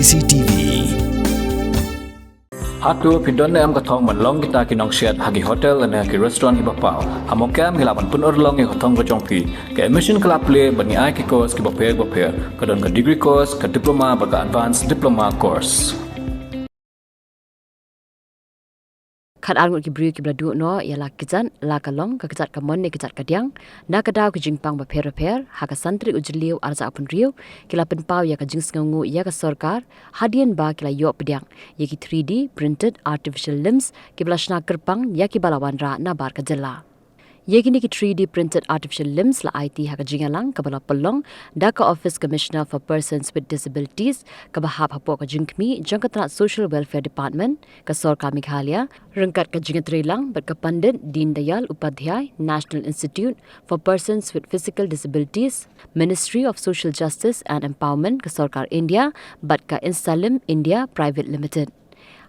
CCTV Hatu pidon am kathong man long kita kinong shed hagi hotel and hagi restaurant iba pau hamokam hilaban pun long e kathong ko jongpi ke emission club play bani ai ki course ki baper kadon ka degree course ka diploma ba ka advanced diploma course Khat Ngut ki bri ki bladu no yala kijan la kalong ka kijat ka mon ne kijat ka diang na ka daw ki jingpang ba pher ha ka santri ujliu arza apun riu kila pen pau ya ka Sngewnguh ya ka sarkar hadian ba kila yo pediang ye ki 3D printed artificial limbs ki blashna kerpang ya ki balawan ra na bar ka jella ye ki 3D printed artificial limbs la IT ha ka jingalang ka bala pelong da ka office commissioner for persons with disabilities ka ba hap hapo ka jingkmi Jingkitkhia social welfare department ka sarkar Meghalaya rangkat ka jingatrelang bat ka pandit Deen Dayal Upadhyay National Institute for Persons with Physical Disabilities Ministry of Social Justice and Empowerment ka sarkar India bat ka Instalim India Private Limited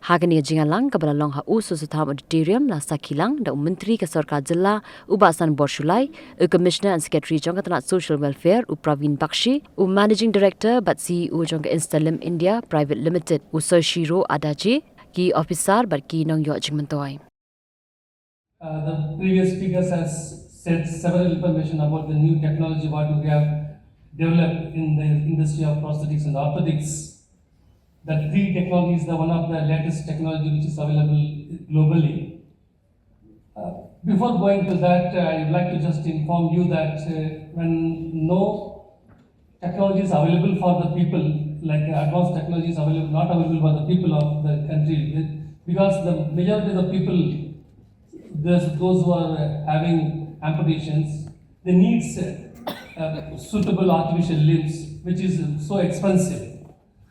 Hagani jingalang kabala long ha usu sutham auditorium la sakilang da menteri ka sarkar jilla ubasan borshulai commissioner and secretary Jingkitkhia social welfare Praveen Bakshi managing director but CEO Jingkitkhia Instalim India Private Limited Usoshiro Adaji ki officer but ki nong yo jingmantoi The previous speakers has said several information about the new technology what we have developed in the industry of prosthetics and orthotics. The 3D technology is one of the latest technology which is available globally. Before going to that, I would like to just inform you that when no technology is available for the people, like advanced technology is available, not available for the people of the country, because the majority of the people, those who are having amputations, they need suitable artificial limbs, which is so expensive,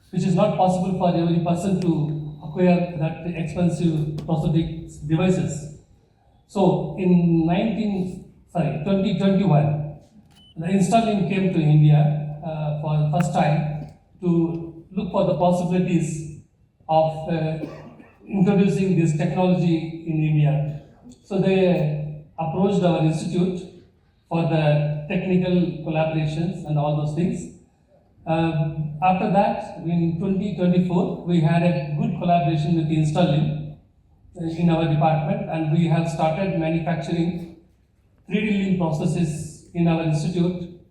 which is not possible for every person to acquire that expensive prosthetic devices. So in 2021, the Instalim came to India for the first time to look for the possibilities of introducing this technology in India. So they approached our institute for the technical collaborations and all those things. After that, in 2024, we had a good collaboration with Instalim in our department, and we have started manufacturing 3D limb processes in our institute.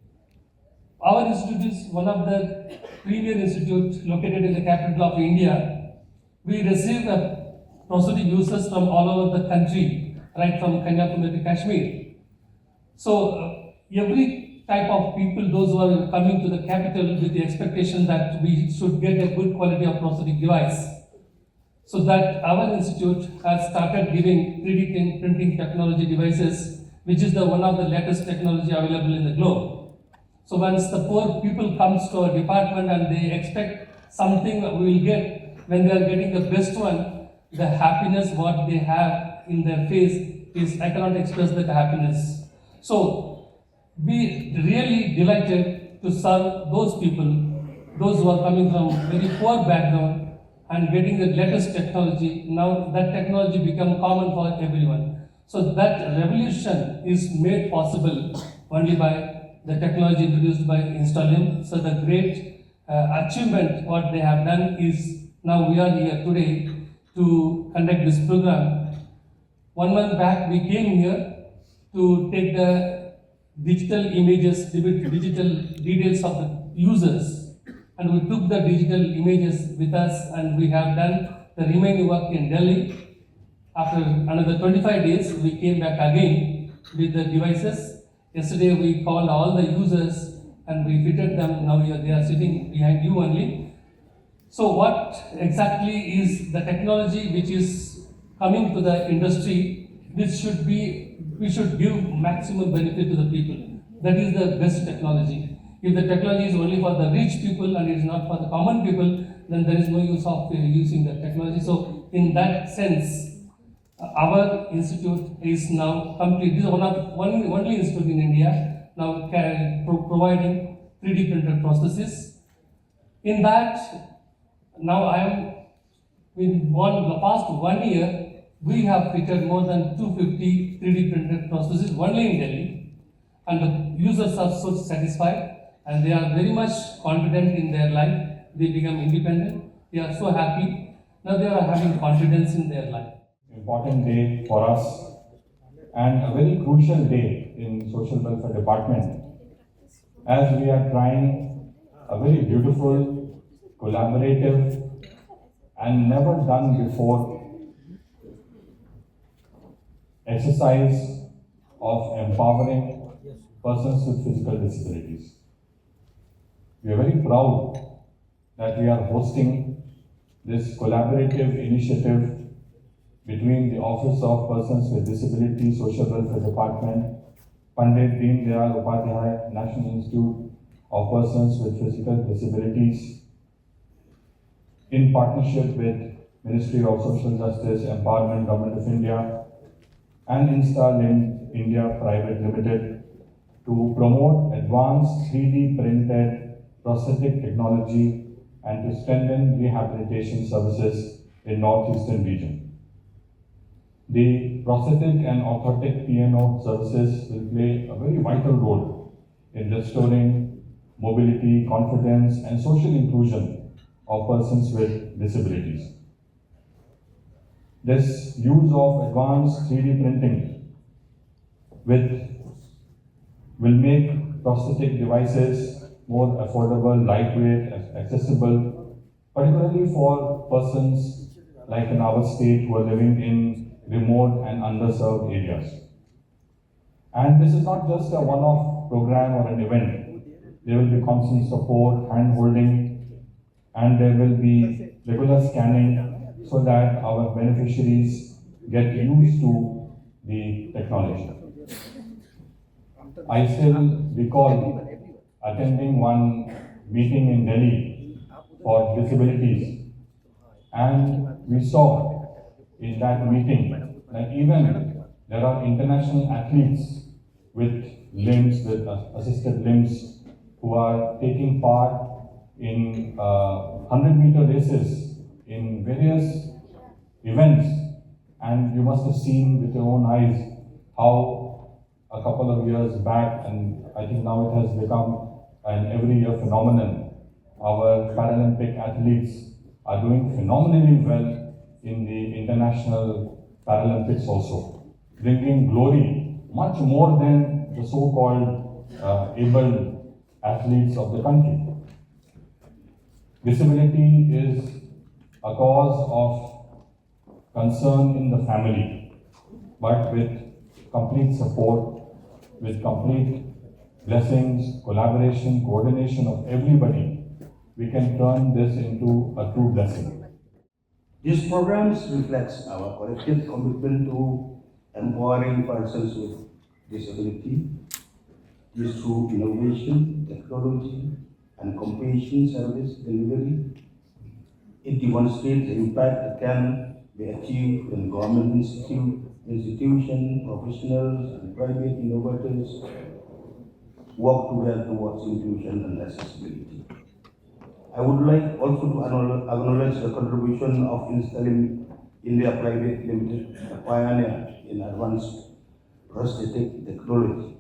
Our institute is one of the premier institutes located in the capital of India. We receive prosthetic users from all over the country, right from Kanyakumari to Kashmir. So every type of people, those who are coming to the capital with the expectation that we should get a good quality of prosthetic device. So that our institute has started giving 3D printing technology devices, which is one of the latest technology available in the globe. So once the poor people comes to our department and they expect something we will get, when they are getting the best one, the happiness what they have in their face is, I cannot express that happiness. So we really delighted to serve those people, those who are coming from very poor background and getting the latest technology. Now that technology become common for everyone. So that revolution is made possible only by the technology introduced by Instalim. So the great achievement what they have done is now we are here today to conduct this program. 1 month back we came here to take the digital images, digital details of the users, and we took the digital images with us, and we have done the remaining work in Delhi. After another 25 days, we came back again with the devices. Yesterday we called all the users and we fitted them. Now they are sitting behind you only. So what exactly is the technology which is coming to the industry? This should be, we should give maximum benefit to the people. That is the best technology. If the technology is only for the rich people and it is not for the common people, then there is no use of using the technology. So in that sense, our institute is now complete. This is only institute in India now providing 3D printed prosthesis. In that, now in the past 1 year, we have fitted more than 250 3D printed prosthesis only in Delhi, and the users are so satisfied and they are very much confident in their life they become independent. They are so happy. Now they are having confidence in their life. Important day for us and a very crucial day in Social Welfare Department as we are trying a very beautiful, collaborative and never done before exercise of empowering persons with physical disabilities. We are very proud that we are hosting this collaborative initiative between the Office of Persons with Disabilities Social Welfare Department, Pandit Deen Dayal Upadhyay National Institute of Persons with Physical Disabilities, in partnership with Ministry of Social Justice, Empowerment, Government of India, and Instalink India Private Limited to promote advanced 3D printed prosthetic technology and to strengthen rehabilitation services in Northeastern region. The prosthetic and orthotic P&O services will play a very vital role in restoring mobility, confidence, and social inclusion of persons with disabilities. This use of advanced 3D printing will make prosthetic devices more affordable, lightweight, accessible, particularly for persons like in our state who are living in remote and underserved areas. And this is not just a one-off program or an event. There will be constant support, hand-holding, and there will be regular scanning so that our beneficiaries get used to the technology. I still recall attending one meeting in Delhi for disabilities, and we saw in that meeting that even there are international athletes with limbs, with assisted limbs, who are taking part in 100-meter races in various events, and you must have seen with your own eyes how a couple of years back, and I think now it has become an every year phenomenon, our Paralympic athletes are doing phenomenally well in the International Paralympics also, bringing glory much more than the so-called able athletes of the country. Disability is a cause of concern in the family, but with complete support, with complete blessings, collaboration, coordination of everybody, we can turn this into a true blessing. These programs reflects our collective commitment to empowering persons with disability. This through innovation, technology, and compassion service delivery. It demonstrates the impact that can be achieved when government institutions, professionals, and private innovators work together towards inclusion and accessibility. I would like also to acknowledge the contribution of Instalink India Private Limited, a pioneer in advanced prosthetic technology.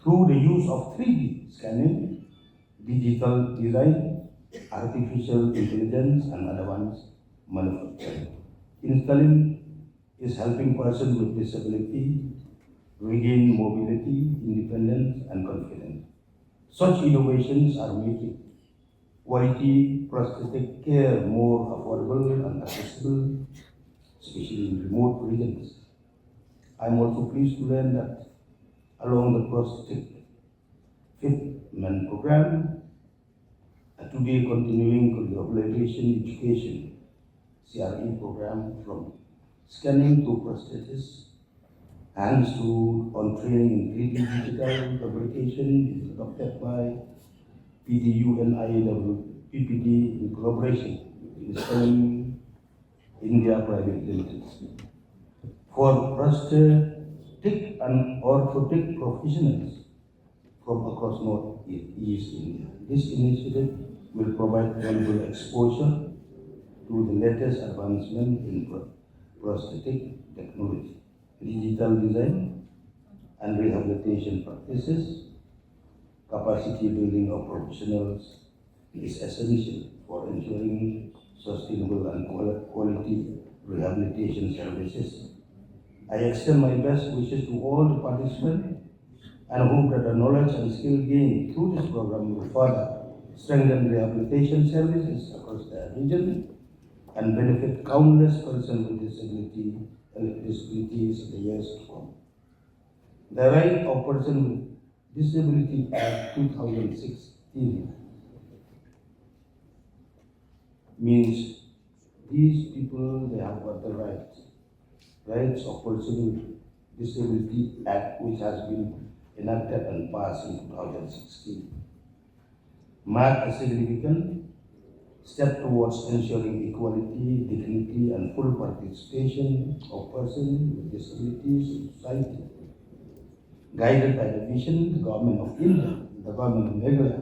Through the use of 3D scanning, digital design, artificial intelligence, and advanced manufacturing, Instalink is helping persons with disability regain mobility, independence, and confidence. Such innovations are making quality prosthetic care more affordable and accessible, especially in remote regions. I am also pleased to learn that along the prosthetic fitment program, today continuing rehabilitation education CRE program from scanning to prosthetics, hands to on training in 3D digital fabrication is adopted by PDU and IAW PPD in collaboration with Instalink India Private Limited. For prosthetic and orthotic professionals from across Northeast India, this initiative will provide valuable exposure to the latest advancement in prosthetic technology, digital design, and rehabilitation practices. Capacity building of professionals is essential for ensuring sustainable and quality rehabilitation services. I extend my best wishes to all the participants and hope that the knowledge and skill gained through this program will further strengthen rehabilitation services across the region and benefit countless persons with disabilities in the years to come. The Right of Persons with Disability Act 2016 means these people, they have got the rights. Rights of Persons with Disability Act, which has been enacted and passed in 2016, mark a significant step towards ensuring equality, dignity, and full participation of persons with disabilities in society. Guided by the vision, the government of India, the government of Meghalaya,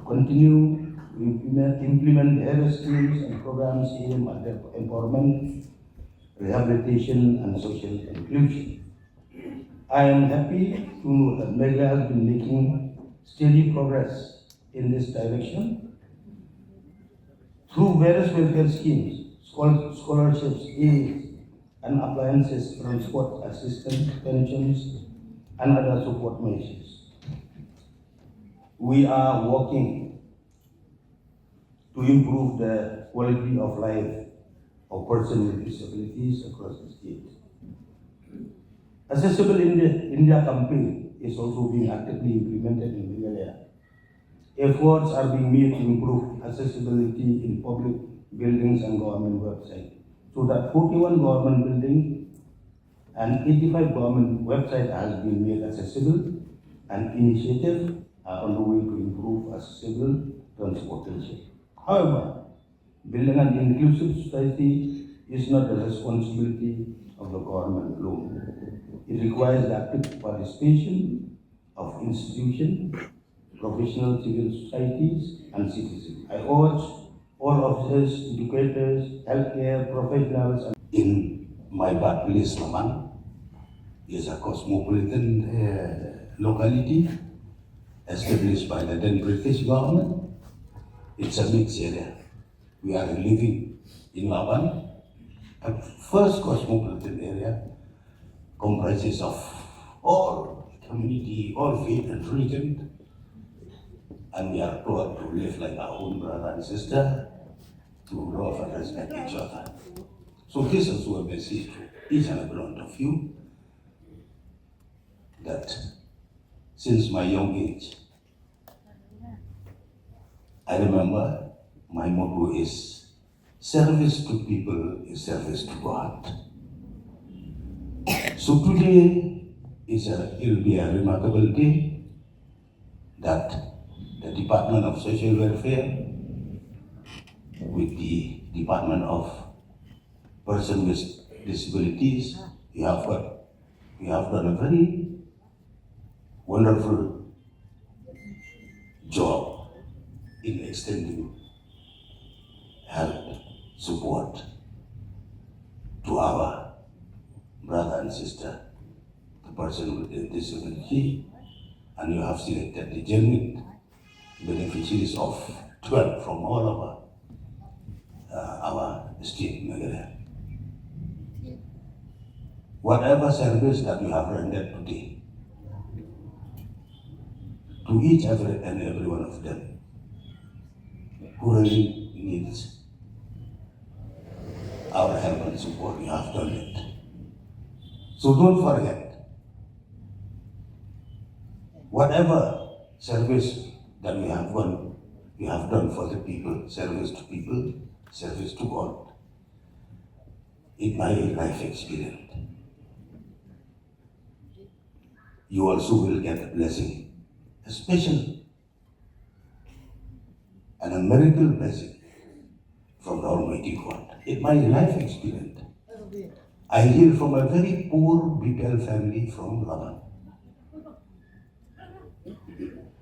continue to implement various schemes and programs aimed at the empowerment, rehabilitation, and social inclusion. I am happy to know that Meghalaya has been making steady progress in this direction through various welfare schemes, scholarships, aids, and appliances, transport assistance, pensions, and other support measures. We are working to improve the quality of life of persons with disabilities across the state. Accessible India campaign is also being actively implemented in Meghalaya. Efforts are being made to improve accessibility in public buildings and government websites, so that 41 government buildings and 85 government websites has been made accessible, and initiatives are on the way to improve accessible transportation. However, building an inclusive society is not the responsibility of the government alone. It requires the active participation of institutions, professional civil societies, and citizens. I urge all officers, educators, healthcare professionals. In my birthplace, Laman is a cosmopolitan locality established by the then British government. It's a mixed area. We are living in Laban, a first cosmopolitan area comprises of all community, all faith and religion, and we are taught to live like our own brother and sister, to love and respect each other. So this is what I message to each and every one of you, that since my young age, I remember my motto is service to people is service to God. So today will be a remarkable day that the Department of Social Welfare with the Department of Persons with Disabilities, we have done a very wonderful job in extending help, support to our brother and sister, the person with a disability, and you have selected the genuine beneficiaries of 12 from all over our state, Meghalaya. Whatever service that you have rendered today, to each and every one of them who really needs our help and support, you have done it. So don't forget, whatever service that we have done for the people, service to God. In my life experience, you also will get a blessing, a special and a miracle blessing from the Almighty God. In my life experience, I hail from a very poor BPL family from Laban.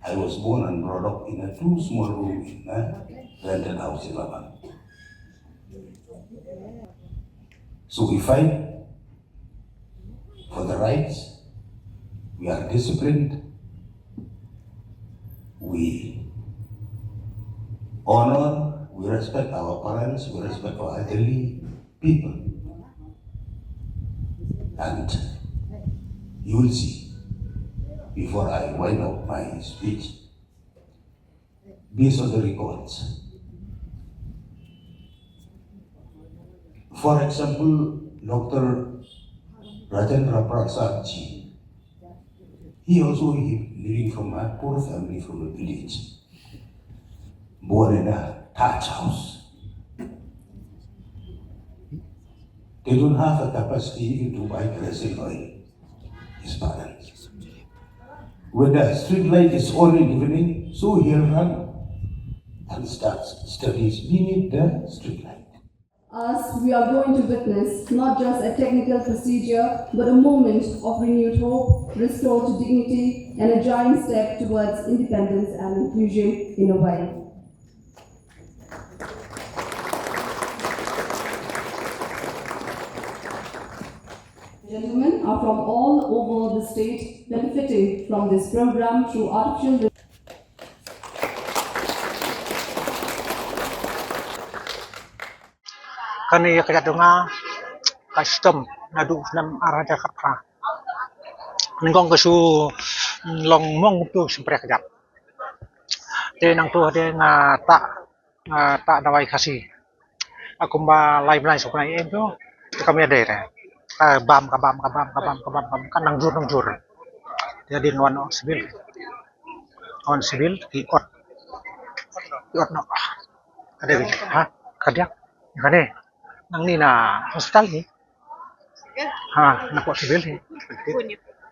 I was born and brought up in a 2 small room in a rented house in Laban. So we fight for the rights, we are disciplined, we honor, we respect our parents, we respect our elderly people. And you will see, before I wind up my speech, based on the records. For example, Dr. Rajendra Prasad ji, he also living from a poor family from a village, born in a thatch house. They don't have a capacity even to buy kerosene oil, his parents. When the street light is on in the evening, so he'll run and starts studies. We need the street light. As we are going to witness not just a technical procedure, but a moment of renewed hope, restored to dignity, and a giant step towards independence and inclusion in a way. Gentlemen are from all over the state benefiting from this program through artificial Kani kajadunga custom nadu nam arah Jakarta. Ningkong kesu long mong tu sempre kajat. Te nang tu ade nga tak dawai kasih. Aku mba live sokna em tu kami ada re. Kabam kan nang jur. Jadi on civil ki ot no. Ada ni ha kadiak. Kane nang ni na hospital ni. Ha nak civil ni.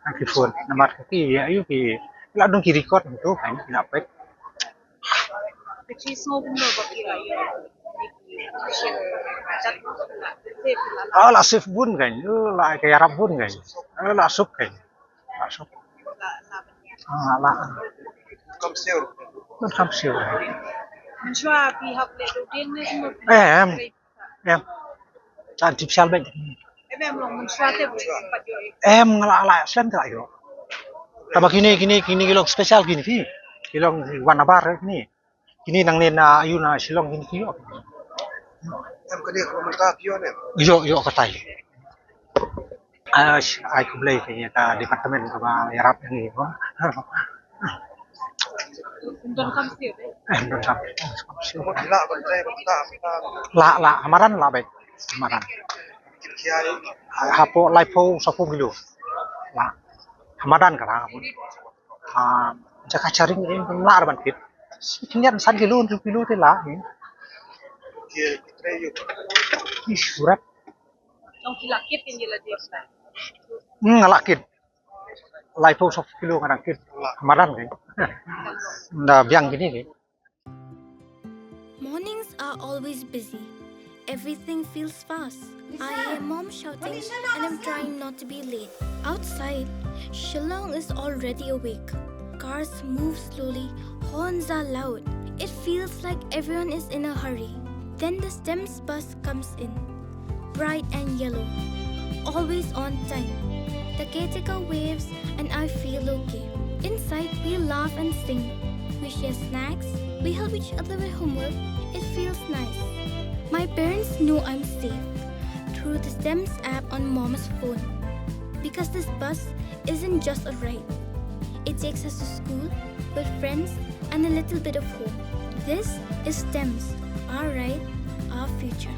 Ang kifun namat ki ayu ki la dong ki record tu kan nak pek. La sif bun kan, la kaya rap bun kan, la sup kan, la sup. La. Kam siur. Em. Tan tip sal baik. Em ngala sen tak yo. Tambah kini kilong spesial gini fi. Kilong warna bar ni. Kini nang nena ayu na silong gini yo. Em ka dia komentar pion em. Yo katai. Ai ku blai ka departemen ka ba yarap ni ko. Don kam siu. La bantai bantai. La amaran la baik. Amaran. Hapo lipo 10 kilo. La. Amaran ka ra. Jaka charing em la ban kit. Kinyan 1 kilo 2 kilo te la. Kia treyu. Surat. Dong kilakit ini lah dia. Ngalakit. Lipo 10 kilo kadang kit. Amaran kan. Nda biang gini kan. Mornings are always busy. Everything feels fast. I hear mom shouting and I'm trying not to be late. Outside, Shillong is already awake. Cars move slowly, horns are loud. It feels like everyone is in a hurry. Then the STEMS bus comes in, bright and yellow, always on time. The caretaker waves and I feel okay. Inside, we laugh and sing. We share snacks, we help each other with homework. It feels nice. My parents know I'm safe through the STEMS app on mom's phone. Because this bus isn't just a ride. It takes us to school, with friends, and a little bit of hope. This is STEMS, our ride, our future.